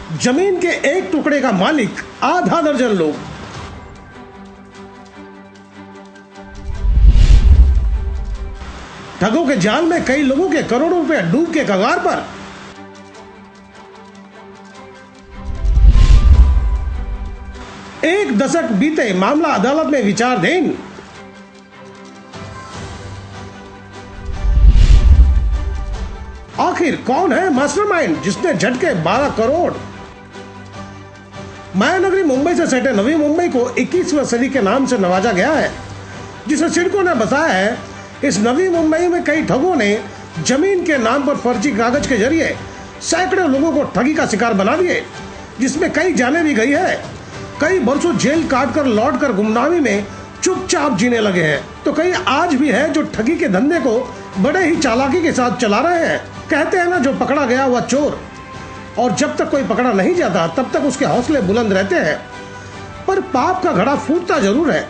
जमीन के एक टुकड़े का मालिक आधा दर्जन लोग। ठगों के जाल में कई लोगों के करोड़ों रुपए डूब के कगार पर। एक दशक बीते, मामला अदालत में विचाराधीन। आखिर कौन है मास्टरमाइंड जिसने झटके 12 करोड़। मायानगरी मुंबई से सटे नवी मुंबई को 21वीं सदी के नाम से नवाजा गया है, जिसे सिडको ने बताया है। इस नवी मुंबई में कई ठगों ने जमीन के नाम पर फर्जी कागज के जरिए सैकड़ों लोगों को ठगी का शिकार बना दिए, जिसमें कई जाने भी गई है। कई बरसों जेल काट कर लौट कर गुमनामी में चुपचाप जीने लगे हैं, तो कई आज भी है जो ठगी के धंधे को बड़े ही चालाकी के साथ चला रहे हैं। कहते हैं ना, जो पकड़ा गया वह चोर, और जब तक कोई पकड़ा नहीं जाता तब तक उसके हौसले बुलंद रहते हैं। पर पाप का घड़ा फूटता जरूर है।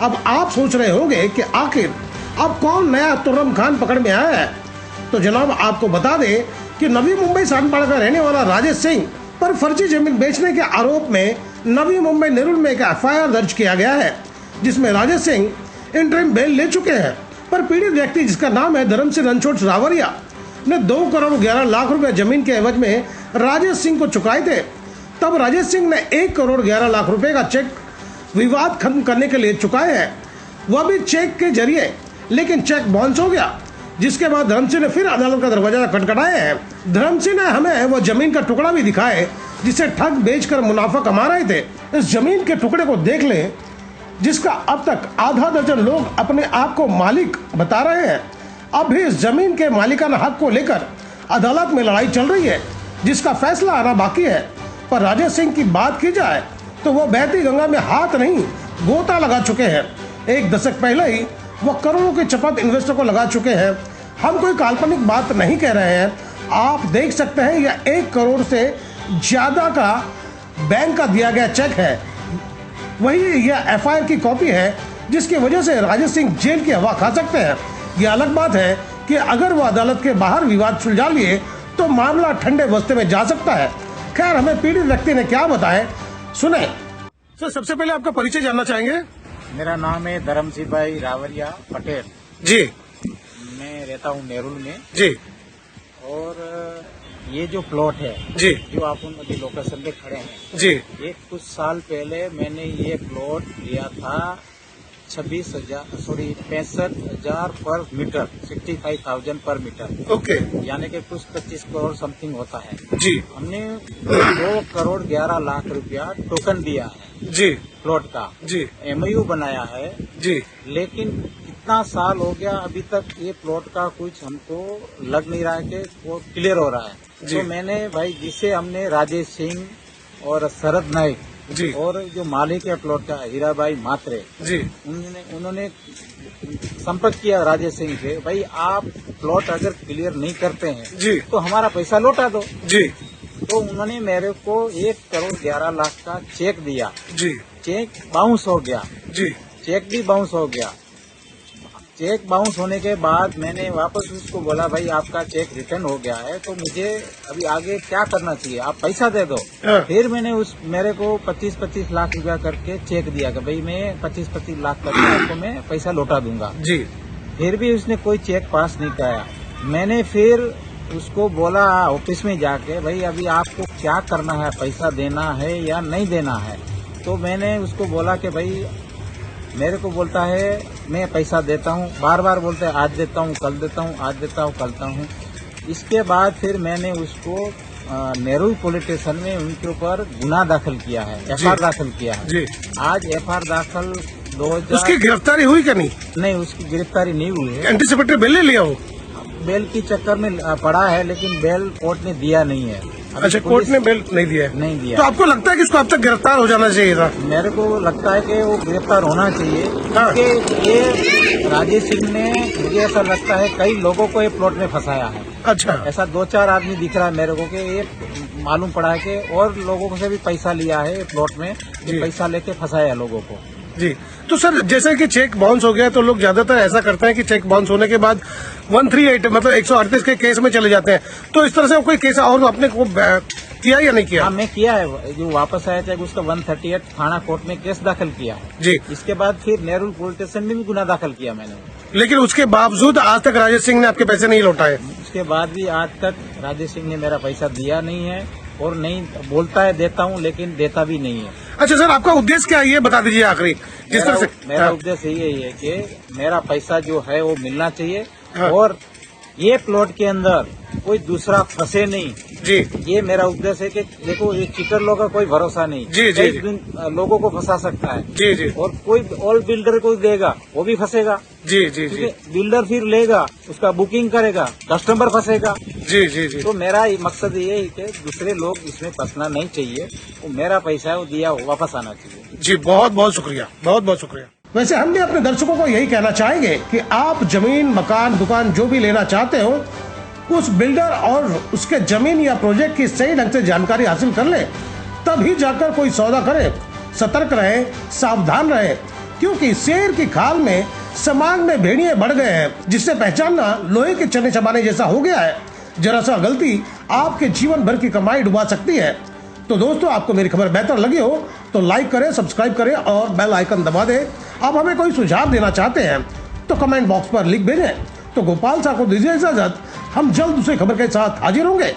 अब आप सोच रहे होंगे कि आखिर अब कौन नया तुर्रम खान पकड़ में आया है। तो जनाब, आपको बता दें कि नवी मुंबई सानपाड़ा का रहने वाला राजेश सिंह पर फर्जी जमीन बेचने के आरोप में नवी मुंबई नेरुल में एक FIR दर्ज किया गया है, जिसमें राजेश सिंह इंटरिम बेल ले चुके हैं। पर पीड़ित व्यक्ति, जिसका नाम है धर्म सिंह रणछोड़ रावरिया, ने 2 करोड़ 11 लाख रुपए जमीन के एवज में राजेश सिंह को चुकाए थे। तब राजेश सिंह ने 1 करोड़ 11 लाख रुपए का चेक विवाद खत्म करने के लिए चुकाए हैं, वह भी चेक के जरिए। लेकिन चेक बाउंस हो गया, जिसके बाद धर्म सिंह ने फिर अदालत का दरवाजा खटखटाया है। धर्म सिंह ने हमें वह जमीन का टुकड़ा भी दिखाए जिसे ठग बेचकर मुनाफा कमा रहे थे। इस जमीन के टुकड़े को देख लें, जिसका अब तक आधा दर्जन लोग अपने आप को मालिक बता रहे हैं। अब भी इस जमीन के मालिकाना हक को लेकर अदालत में लड़ाई चल रही है, जिसका फैसला आना बाकी है। पर राजेश सिंह की बात की जाए तो वो बहती गंगा में हाथ नहीं, गोता लगा चुके हैं। 1 दशक पहले ही वो करोड़ों की चपत इन्वेस्टर को लगा चुके हैं। हम कोई काल्पनिक बात नहीं कह रहे हैं। आप देख सकते हैं, यह 1 करोड़ से ज्यादा का बैंक का दिया गया चेक है। वही यह FIR की कॉपी है, जिसकी वजह से राजेश सिंह जेल की हवा खा सकते हैं। यह अलग बात है कि अगर वो अदालत के बाहर विवाद सुलझा लिए तो मामला ठंडे बस्ते में जा सकता है। खैर, हमें पीड़ित व्यक्ति ने क्या बताया, सुने। सर, सबसे पहले आपका परिचय जानना चाहेंगे। मेरा नाम है धर्म सिंह भाई रावरिया पटेल जी। मैं रहता हूँ नेरुल में जी। और ये जो प्लॉट है जी, जो आप अभी लोकेशन पे खड़े हैं जी, ये कुछ साल पहले मैंने ये प्लॉट लिया था 65,000 पर मीटर, 65,000 पर मीटर। ओके। यानी कि कुछ 25 करोड़ समथिंग होता है। जी। हमने 2 करोड़ 11 लाख रुपया टोकन दिया है जी। प्लॉट का। जी। MOU बनाया है। जी। लेकिन कितना साल हो गया, अभी तक ये प्लॉट का कुछ हमको लग नहीं रहा है कि वो क्लियर हो रहा है। तो मैंने भाई, जिसे हमने राजेश सिंह और शरद नाइक जी, और जो मालिक है प्लॉट का हीरा भाई मात्रे जी, उन्होंने संपर्क किया राजेश सिंह से, भाई आप प्लॉट अगर क्लियर नहीं करते हैं जी तो हमारा पैसा लौटा दो जी। तो उन्होंने मेरे को 1 करोड़ 11 लाख का चेक दिया जी। चेक बाउंस हो गया जी। चेक भी बाउंस हो गया। चेक बाउंस होने के बाद मैंने वापस उसको बोला, भाई आपका चेक रिटर्न हो गया है, तो मुझे अभी आगे क्या करना चाहिए, आप पैसा दे दो। फिर मैंने मेरे को 25-25 लाख रुपया करके चेक दिया कि भाई मैं 25-25 लाख करके आपको मैं पैसा लौटा दूंगा जी। फिर भी उसने कोई चेक पास नहीं किया। मैंने फिर उसको बोला ऑफिस में जाके, भाई अभी आपको क्या करना है, पैसा देना है या नहीं देना है। तो मैंने उसको बोला कि भाई, मेरे को बोलता है मैं पैसा देता हूँ, बार बार बोलता है आज देता हूँ, कल देता हूँ, आज देता हूँ, कल देता हूँ। इसके बाद फिर मैंने उसको नेहरू पुलिस स्टेशन में उनके ऊपर गुना दाखिल किया है, FIR दाखिल किया है जी। आज FIR दाखिल 2000। उसकी गिरफ्तारी हुई क्या? नहीं, उसकी गिरफ्तारी नहीं हुई है। एंटीसिपेटरी बेल ले लिया हो? बेल की चक्कर में पड़ा है, लेकिन बेल कोर्ट ने दिया नहीं है। अच्छा, कोर्ट ने बेल नहीं दिया? नहीं दिया। तो आपको लगता है कि इसको अब तक गिरफ्तार हो जाना चाहिए था? मेरे को लगता है कि वो गिरफ्तार होना चाहिए, क्योंकि ये राजेश सिंह ने, मुझे ऐसा लगता है, कई लोगों को ये प्लॉट में फंसाया है। अच्छा। ऐसा 2-4 आदमी दिख रहा है मेरे को कि ये मालूम पड़ा है कि और लोगों से भी पैसा लिया है प्लॉट में, पैसा लेके फंसाया लोगों को जी। तो सर, जैसे कि चेक बाउंस हो गया तो लोग ज्यादातर ऐसा करते हैं कि चेक बाउंस होने के बाद 138 मतलब 138 के केस में चले जाते हैं। तो इस तरह से कोई केस और अपने को किया या नहीं किया? हाँ, मैं किया है। जो वापस आया था उसका 138 थाना कोर्ट में केस दाखिल किया है जी। इसके बाद फिर नेहरू पुलिस स्टेशन में भी गुना दाखिल किया मैंने। लेकिन उसके बावजूद आज तक राजेश सिंह ने आपके पैसे नहीं लौटाए। उसके बाद भी आज तक राजेश सिंह ने मेरा पैसा दिया नहीं है और नहीं बोलता है देता हूँ, लेकिन देता भी नहीं है। अच्छा सर, आपका उद्देश्य क्या है ये बता दीजिए आखिरी। जिस तरह से मेरा उद्देश्य यही है कि मेरा पैसा जो है वो मिलना चाहिए हाँ। और ये प्लॉट के अंदर कोई दूसरा फंसे नहीं जी। ये मेरा उद्देश्य है कि देखो ये चीटर लोगों का कोई भरोसा नहीं। जी, जी, जी। लोगों को फंसा सकता है। जी जी। और कोई और बिल्डर को देगा वो भी फंसेगा। जी जी जी। क्योंकि बिल्डर फिर लेगा, उसका बुकिंग करेगा, कस्टमर फंसेगा। जी जी जी। तो मेरा मकसद ये है कि दूसरे लोग इसमें फंसना नहीं चाहिए। वो मेरा पैसा है वो दिया वापस आना चाहिए। जी, बहुत बहुत शुक्रिया, बहुत बहुत शुक्रिया। वैसे हम भी अपने दर्शकों को यही कहना चाहेंगे कि आप जमीन, मकान, दुकान जो भी लेना चाहते हो, उस बिल्डर और उसके जमीन या प्रोजेक्ट की सही ढंग से जानकारी हासिल कर ले, तभी जाकर कोई सौदा करे। सतर्क रहे, सावधान रहे, क्योंकि शेर की खाल में समाज में भेड़िए बढ़ गए हैं, जिससे पहचानना लोहे के चने चबाने जैसा हो गया है। जरा सा गलती आपके जीवन भर की कमाई डुबा सकती है। तो दोस्तों, आपको मेरी खबर बेहतर लगी हो तो लाइक करें, सब्सक्राइब करें और बेल आइकन दबा दें। आप हमें कोई सुझाव देना चाहते हैं तो कमेंट बॉक्स पर लिख भेजें। तो गोपाल साहब को दीजिए इजाजत। हम जल्द दूसरी खबर के साथ हाजिर होंगे।